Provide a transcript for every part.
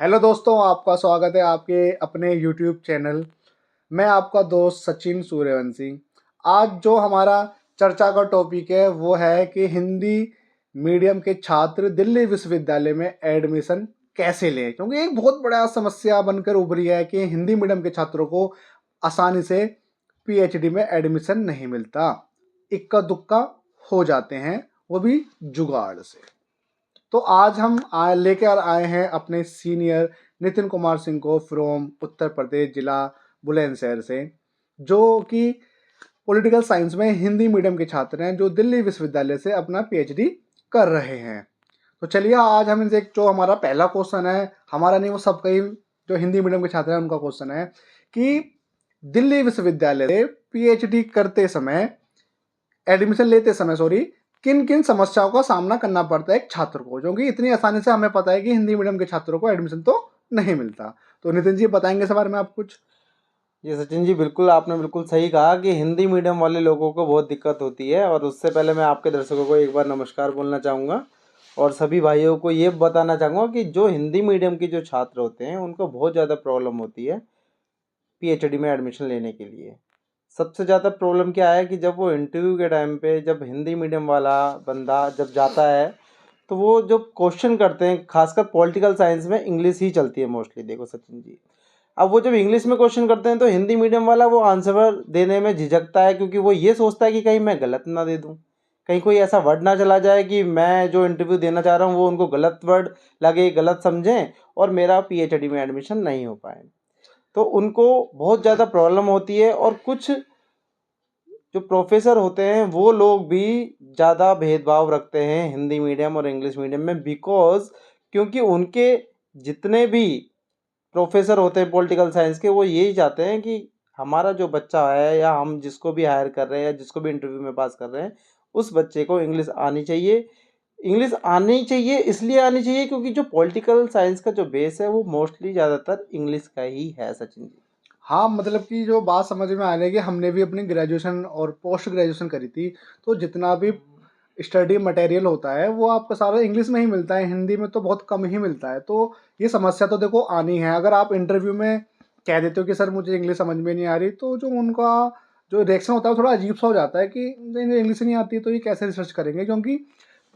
Hello दोस्तों, आपका स्वागत है आपके अपने यूट्यूब चैनल। मैं आपका दोस्त सचिन सूर्यवंशी। आज जो हमारा चर्चा का टॉपिक है वो है कि हिंदी मीडियम के छात्र दिल्ली विश्वविद्यालय में एडमिशन कैसे लें, क्योंकि एक बहुत बड़ा समस्या बनकर उभरी है कि हिंदी मीडियम के छात्रों को आसानी से पीएचडी में एडमिशन नहीं मिलता। इक्का दुक्का हो जाते हैं, वो भी जुगाड़ से। तो आज हम लेकर आए हैं अपने सीनियर नितिन कुमार सिंह को फ्रॉम उत्तर प्रदेश जिला बुलंदशहर से, जो कि पॉलिटिकल साइंस में हिंदी मीडियम के छात्र हैं, जो दिल्ली विश्वविद्यालय से अपना पीएचडी कर रहे हैं। तो चलिए आज हम इनसे जो हमारा पहला क्वेश्चन है, हमारा नहीं वो सबका ही, जो हिंदी मीडियम के छात्र हैं उनका क्वेश्चन है कि दिल्ली विश्वविद्यालय से पीएचडी करते समय, एडमिशन लेते समय सॉरी, किन किन समस्याओं का सामना करना पड़ता है एक छात्र को, जो कि इतनी आसानी से हमें पता है कि हिंदी मीडियम के छात्रों को एडमिशन तो नहीं मिलता। तो नितिन जी बताएंगे इस बारे में आप कुछ? जी सचिन जी, बिल्कुल आपने बिल्कुल सही कहा कि हिंदी मीडियम वाले लोगों को बहुत दिक्कत होती है। और उससे पहले मैं आपके दर्शकों को एक बार नमस्कार बोलना चाहूँगा और सभी भाइयों को ये बताना चाहूँगा कि जो हिंदी मीडियम के जो छात्र होते हैं उनको बहुत ज़्यादा प्रॉब्लम होती है पीएचडी में एडमिशन लेने के लिए। सबसे ज़्यादा प्रॉब्लम क्या है कि जब वो इंटरव्यू के टाइम पे जब हिंदी मीडियम वाला बंदा जब जाता है तो वो जो क्वेश्चन करते हैं, खासकर पॉलिटिकल साइंस में इंग्लिश ही चलती है मोस्टली। देखो सचिन जी, अब वो जब इंग्लिश में क्वेश्चन करते हैं तो हिंदी मीडियम वाला वो आंसर देने में झिझकता है, क्योंकि वो ये सोचता है कि कहीं मैं गलत ना दे दूं, कहीं कोई ऐसा वर्ड ना चला जाए कि मैं जो इंटरव्यू देना चाह रहा हूँ वो उनको गलत वर्ड लगे, गलत समझें और मेरा पीएचडी में एडमिशन नहीं हो पाए। तो उनको बहुत ज़्यादा प्रॉब्लम होती है। और कुछ जो प्रोफेसर होते हैं वो लोग भी ज़्यादा भेदभाव रखते हैं हिंदी मीडियम और इंग्लिश मीडियम में, बिकॉज क्योंकि उनके जितने भी प्रोफेसर होते हैं पॉलिटिकल साइंस के, वो यही चाहते हैं कि हमारा जो बच्चा है या हम जिसको भी हायर कर रहे हैं या जिसको भी इंटरव्यू में पास कर रहे हैं उस बच्चे को इंग्लिश आनी चाहिए। इंग्लिश आनी चाहिए इसलिए आनी चाहिए क्योंकि जो पॉलिटिकल साइंस का जो बेस है वो मोस्टली ज़्यादातर इंग्लिश का ही है सचिन जी। हाँ, मतलब कि जो बात समझ में आ रही है कि हमने भी अपनी ग्रेजुएशन और पोस्ट ग्रेजुएशन करी थी, तो जितना भी स्टडी मटेरियल होता है वो आपका सारा इंग्लिश में ही मिलता है, हिंदी में तो बहुत कम ही मिलता है। तो ये समस्या तो देखो आनी है। अगर आप इंटरव्यू में कह देते हो कि सर मुझे इंग्लिश समझ में नहीं आ रही, तो जो उनका जो रिएक्शन होता है वो थोड़ा अजीब सा हो जाता है कि नहीं इंग्लिश नहीं आती तो ये कैसे रिसर्च करेंगे, क्योंकि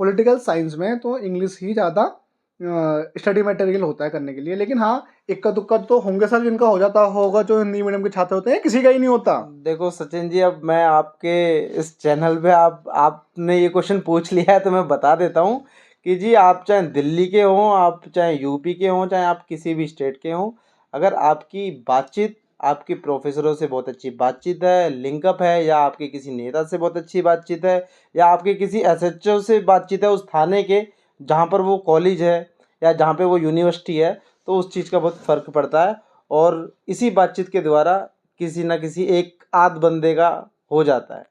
पॉलिटिकल साइंस में तो इंग्लिश ही ज़्यादा स्टडी मटेरियल होता है करने के लिए। लेकिन हाँ, इक्का दुक्का तो होंगे सर जिनका हो जाता होगा, जो हिंदी मीडियम के छात्र होते हैं, किसी का ही नहीं होता। देखो सचिन जी, अब मैं आपके इस चैनल पे आपने ये क्वेश्चन पूछ लिया है तो मैं बता देता हूँ कि जी, आप चाहे दिल्ली के हों, आप चाहे यूपी के हों, चाहे आप किसी भी स्टेट के हों, अगर आपकी बातचीत आपके प्रोफेसरों से बहुत अच्छी बातचीत है, लिंकअप है, या आपके किसी नेता से बहुत अच्छी बातचीत है, या आपके किसी एसएचओ से बातचीत है उस थाने के जहाँ पर वो कॉलेज है या जहाँ पे वो यूनिवर्सिटी है, तो उस चीज़ का बहुत फ़र्क पड़ता है। और इसी बातचीत के द्वारा किसी ना किसी एक आध बंदे का हो जाता है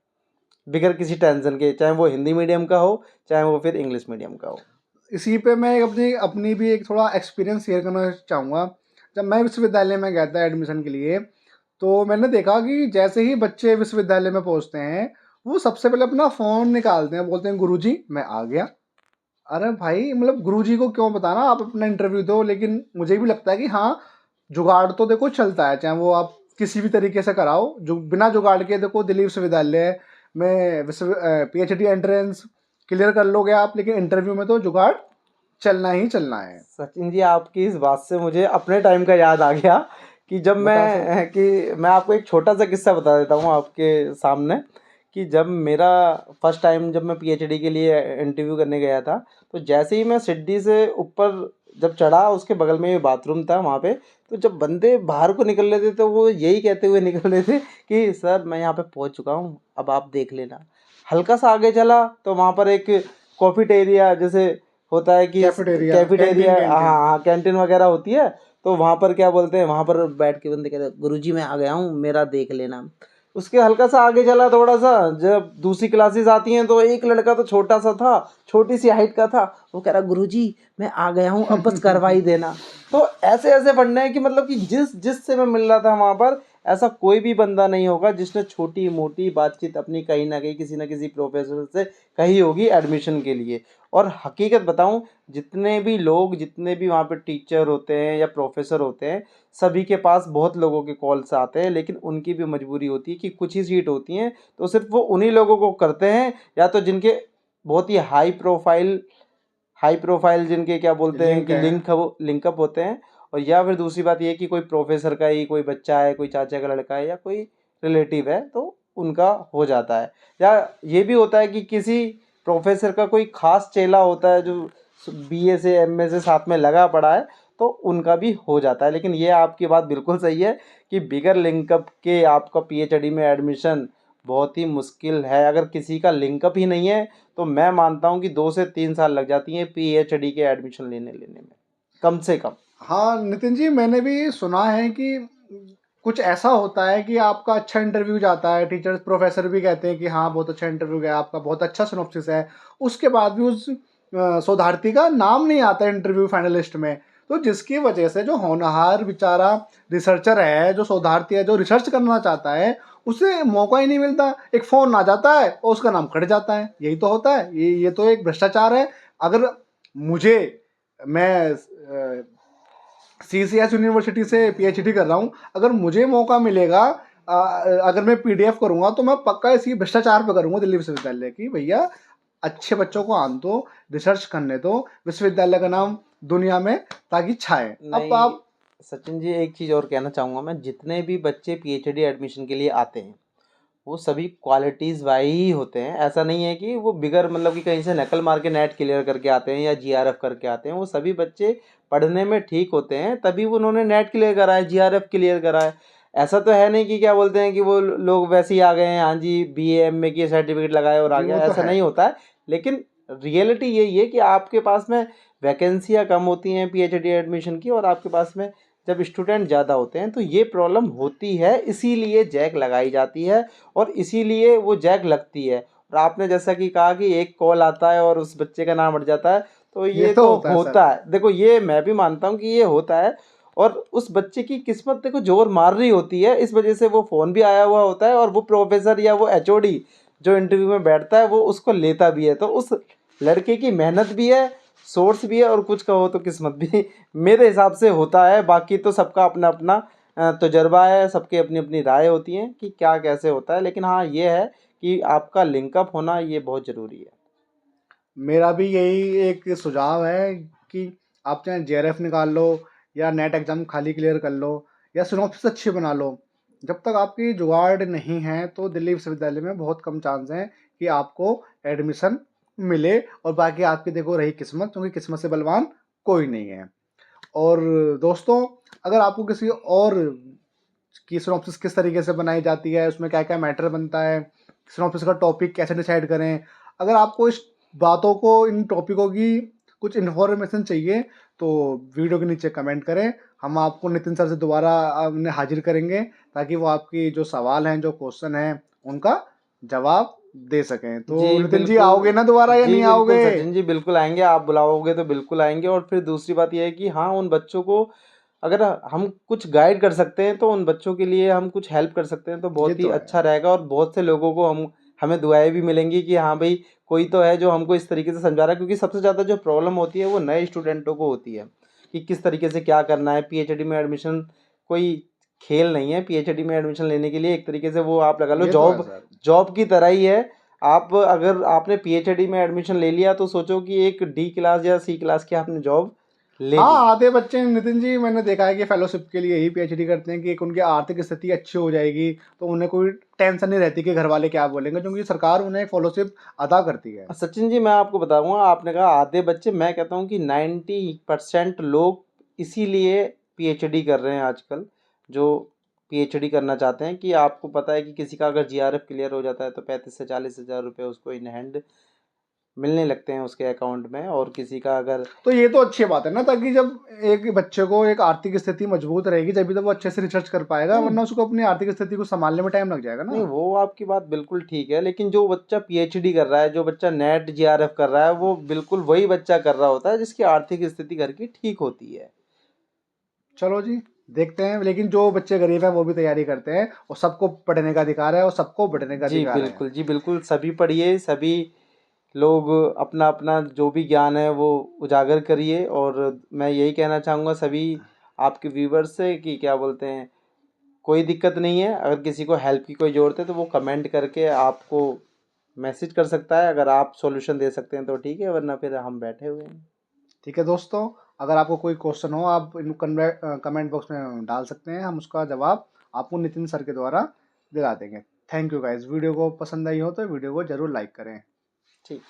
बिगर किसी टेंशन के, चाहे वो हिंदी मीडियम का हो चाहे वो फिर इंग्लिश मीडियम का हो। इसी पे मैं अपनी अपनी भी एक थोड़ा एक्सपीरियंस शेयर करना चाहूँगा। जब मैं विश्वविद्यालय में गया था एडमिशन के लिए, तो मैंने देखा कि जैसे ही बच्चे विश्वविद्यालय में पहुँचते हैं, वो सबसे पहले अपना फ़ोन निकालते हैं, बोलते हैं गुरुजी मैं आ गया। अरे भाई, मतलब गुरुजी को क्यों बताना, आप अपना इंटरव्यू दो। लेकिन मुझे भी लगता है कि हाँ, जुगाड़ तो देखो चलता है, चाहे वो आप किसी भी तरीके से कराओ। जो बिना जुगाड़ के देखो दिल्ली विश्वविद्यालय में पीएचडी एंट्रेंस क्लियर कर लोगे आप, लेकिन इंटरव्यू में तो जुगाड़ चलना ही चलना है। सचिन जी, आपकी इस बात से मुझे अपने टाइम का याद आ गया कि जब बता सर। मैं आपको एक छोटा सा किस्सा बता देता हूँ आपके सामने कि जब मेरा फर्स्ट टाइम जब मैं पीएचडी के लिए इंटरव्यू करने गया था, तो जैसे ही मैं सीढ़ी से ऊपर जब चढ़ा, उसके बगल में ही बाथरूम था वहाँ पे। तो जब बंदे बाहर को निकल रहे थे तो वो यही कहते हुए निकल रहे थे कि सर मैं यहाँ पे पहुँच चुका हूँ, अब आप देख लेना। हल्का सा आगे चला तो वहाँ पर एक कॉफीटेरिया जैसे होता है कि कैफेटेरिया, कैफेटेरिया, कैंटीन हाँ कैंटीन। हाँ, कैंटीन वगैरह होती है। तो वहाँ पर क्या बोलते हैं, वहाँ पर बैठ के बंदे कहते हैं गुरुजी मैं आ गया हूँ, मेरा देख लेना। उसके हल्का सा आगे चला थोड़ा सा, जब दूसरी क्लासेस आती हैं तो एक लड़का तो छोटा सा था, छोटी सी हाइट का था, वो कह रहा गुरुजी मैं आ गया हूँ, अब बस करवा ही देना। तो ऐसे ऐसे पढ़ने हैं कि मतलब कि जिससे मैं मिल रहा था वहाँ पर ऐसा कोई भी बंदा नहीं होगा जिसने छोटी मोटी बातचीत अपनी कहीं ना कहीं किसी ना किसी प्रोफेसर से कही होगी एडमिशन के लिए। और हकीकत बताऊं, जितने भी लोग, जितने भी वहाँ पे टीचर होते हैं या प्रोफेसर होते हैं, सभी के पास बहुत लोगों के कॉल्स आते हैं, लेकिन उनकी भी मजबूरी होती है कि कुछ ही सीट होती हैं, तो सिर्फ वो उन्हीं लोगों को करते हैं, या तो जिनके बहुत ही हाई प्रोफाइल जिनके क्या बोलते हैं लिंक कि है। लिंकअप होते हैं। और या फिर दूसरी बात ये कि कोई प्रोफेसर का ही कोई बच्चा है, कोई चाचा का लड़का है या कोई रिलेटिव है, तो उनका हो जाता है। या ये भी होता है कि किसी प्रोफेसर का कोई खास चेला होता है जो बीए से एमए से साथ में लगा पड़ा है, तो उनका भी हो जाता है। लेकिन ये आपकी बात बिल्कुल सही है कि बिगर लिंकअप के आपका पीएचडी में एडमिशन बहुत ही मुश्किल है। अगर किसी का लिंकअप ही नहीं है तो मैं मानता हूँ कि 2 से 3 साल लग जाती हैं पीएचडी के एडमिशन लेने में, कम से कम। हाँ नितिन जी, मैंने भी सुना है कि कुछ ऐसा होता है कि आपका अच्छा इंटरव्यू जाता है, टीचर्स प्रोफेसर भी कहते हैं कि हाँ बहुत अच्छा इंटरव्यू गया आपका, बहुत अच्छा सिनॉप्सिस है, उसके बाद भी उस शोधार्थी का नाम नहीं आता इंटरव्यू फाइनलिस्ट में। तो जिसकी वजह से जो होनहार बेचारा रिसर्चर है, जो शोधार्थी है, जो रिसर्च करना चाहता है, उसे मौका ही नहीं मिलता। एक फ़ोन आ जाता है और उसका नाम कट जाता है। यही तो होता है, ये तो एक भ्रष्टाचार है। अगर मुझे, मैं सीसीएस यूनिवर्सिटी से पीएचडी कर रहा हूँ, अगर मुझे मौका मिलेगा, अगर मैं पीडीएफ करूँगा तो मैं पक्का इसी भ्रष्टाचार पे करूँगा दिल्ली विश्वविद्यालय की। भैया अच्छे बच्चों को आन दो, रिसर्च करने दो, विश्वविद्यालय का नाम दुनिया में ताकि छाए। अब नहीं आप सचिन जी, एक चीज़ और कहना चाहूँगा मैं, जितने भी बच्चे पीएचडी एडमिशन के लिए आते हैं वो सभी क्वालिटीज़ वाई ही होते हैं। ऐसा नहीं है कि वो बिगर मतलब कि कहीं से नकल मार के नेट क्लियर करके आते हैं या जीआरएफ करके आते हैं। वो सभी बच्चे पढ़ने में ठीक होते हैं, तभी वो उन्होंने नेट क्लियर करा है, जीआरएफ क्लियर करा है। ऐसा तो है नहीं कि क्या बोलते हैं कि वो लोग वैसे ही आ गए हैं, हाँ जी बीए एमए की सर्टिफिकेट लगाए और आ जी, गया, वो तो ऐसा है। नहीं होता है। लेकिन रियलिटी यही है कि आपके पास में वैकेंसियाँ कम होती हैं पीएचडी एडमिशन की, और आपके पास में जब स्टूडेंट ज़्यादा होते हैं तो ये प्रॉब्लम होती है। इसीलिए जैक लगाई जाती है और इसीलिए वो जैक लगती है। और आपने जैसा कि कहा कि एक कॉल आता है और उस बच्चे का नाम हट जाता है, तो ये ये तो तो होता है सर। होता है। देखो ये मैं भी मानता हूँ कि ये होता है, और उस बच्चे की किस्मत देखो जोर मार रही होती है, इस वजह से वो फ़ोन भी आया हुआ होता है और वो प्रोफेसर या वो एचओडी जो इंटरव्यू में बैठता है वो उसको लेता भी है। तो उस लड़के की मेहनत भी है, सोर्स भी है, और कुछ कहो तो किस्मत भी मेरे हिसाब से होता है। बाकी तो सबका अपना अपना तजर्बा है, सबकी अपनी अपनी राय होती है कि क्या कैसे होता है। लेकिन हाँ ये है कि आपका लिंकअप होना ये बहुत ज़रूरी है। मेरा भी यही एक सुझाव है कि आप चाहे जेआरएफ निकाल लो या नेट एग्जाम खाली क्लियर कर लो या सिनॉप्सिस अच्छी बना लो, जब तक आपकी जुगाड़ नहीं है तो दिल्ली विश्वविद्यालय में बहुत कम चांस हैं कि आपको एडमिशन मिले। और बाकी आपकी देखो रही किस्मत, क्योंकि किस्मत से बलवान कोई नहीं है। और दोस्तों, अगर आपको किसी और की सिनॉप्सिस किस तरीके से बनाई जाती है, उसमें क्या क्या मैटर बनता है, सिनॉप्सिस का टॉपिक कैसे डिसाइड करें, अगर आपको इस बातों को, इन टॉपिकों की कुछ इन्फॉर्मेशन चाहिए, तो वीडियो के नीचे कमेंट करें। हम आपको नितिन सर से दोबारा उन्हें हाजिर करेंगे ताकि वो आपकी जो सवाल हैं, जो क्वेश्चन हैं, उनका जवाब दे सकें। तो जी नितिन जी बिल्कुल। आओगे ना दोबारा या जी नहीं बिल्कुल आओगे? सचिन जी, बिल्कुल आएंगे, आप बुलाओगे तो बिल्कुल आएंगे। और फिर दूसरी बात यह है कि हाँ उन बच्चों को अगर हम कुछ गाइड कर सकते हैं तो उन बच्चों के लिए हम कुछ हेल्प कर सकते हैं तो ये बहुत ही तो है। अच्छा रहेगा। और बहुत से लोगों को हमें दुआएं भी मिलेंगी कि हाँ भाई कोई तो है जो हमको इस तरीके से समझा रहा है। क्योंकि सबसे ज़्यादा जो प्रॉब्लम होती है वो नए स्टूडेंटों को होती है कि किस तरीके से क्या करना है। पीएचडी में एडमिशन कोई खेल नहीं है। पीएचडी में एडमिशन लेने के लिए एक तरीके से वो आप लगा लो ये तो है जॉब, सर। जॉब की तरह ही है। आप अगर आपने पीएचडी में एडमिशन ले लिया तो सोचो कि एक डी क्लास या सी क्लास की आपने जॉब ले हाँ, ली। आधे बच्चे नितिन जी मैंने देखा है कि फेलोशिप के लिए ही पीएचडी करते हैं कि एक उनकी आर्थिक स्थिति अच्छी हो जाएगी, तो उन्हें कोई टेंशन नहीं रहती कि घर वाले क्या बोलेंगे, क्योंकि सरकार उन्हें फेलोशिप अदा करती है। सचिन जी मैं आपको बताऊंगा, आपने कहा आधे बच्चे, मैं कहता हूँ कि 90% लोग इसीलिए पीएचडी कर रहे हैं आजकल, जो पीएचडी करना चाहते हैं। कि आपको पता है कि किसी का अगर जीआरएफ क्लियर हो जाता है तो 35 से 40 हज़ार रुपये उसको इन हैंड मिलने लगते हैं उसके अकाउंट में। और किसी का अगर तो ये तो अच्छी बात है ना, ताकि जब एक बच्चे को एक आर्थिक स्थिति मजबूत रहेगी जब भी तो वो अच्छे से रिसर्च कर पाएगा, नहीं वरना उसको अपनी आर्थिक स्थिति को संभालने में टाइम लग जाएगा नहीं ना। वो आपकी बात बिल्कुल ठीक है, लेकिन जो बच्चा पीएचडी कर रहा है, जो बच्चा नेट जीआरएफ कर रहा है, वो बिल्कुल वही बच्चा कर रहा होता है जिसकी आर्थिक स्थिति घर की ठीक होती है। चलो जी, देखते हैं, लेकिन जो बच्चे गरीब हैं वो भी तैयारी करते हैं, और सबको पढ़ने का अधिकार है, और सबको बढ़ने का जी अधिकार है। बिल्कुल, जी बिल्कुल, सभी पढ़िए, सभी लोग अपना अपना जो भी ज्ञान है वो उजागर करिए। और मैं यही कहना चाहूँगा सभी आपके व्यूवर्स से कि क्या बोलते हैं, कोई दिक्कत नहीं है, अगर किसी को हेल्प की कोई ज़रूरत है तो वो कमेंट करके आपको मैसेज कर सकता है। अगर आप सॉल्यूशन दे सकते हैं तो ठीक है, वरना फिर हम बैठे हुए हैं। ठीक है दोस्तों, अगर आपको कोई क्वेश्चन हो आप इन कमेंट बॉक्स में डाल सकते हैं, हम उसका जवाब आपको नितिन सर के द्वारा दिला देंगे। थैंक यू गाइस, वीडियो को पसंद आई हो तो वीडियो को जरूर लाइक करें। ठीक।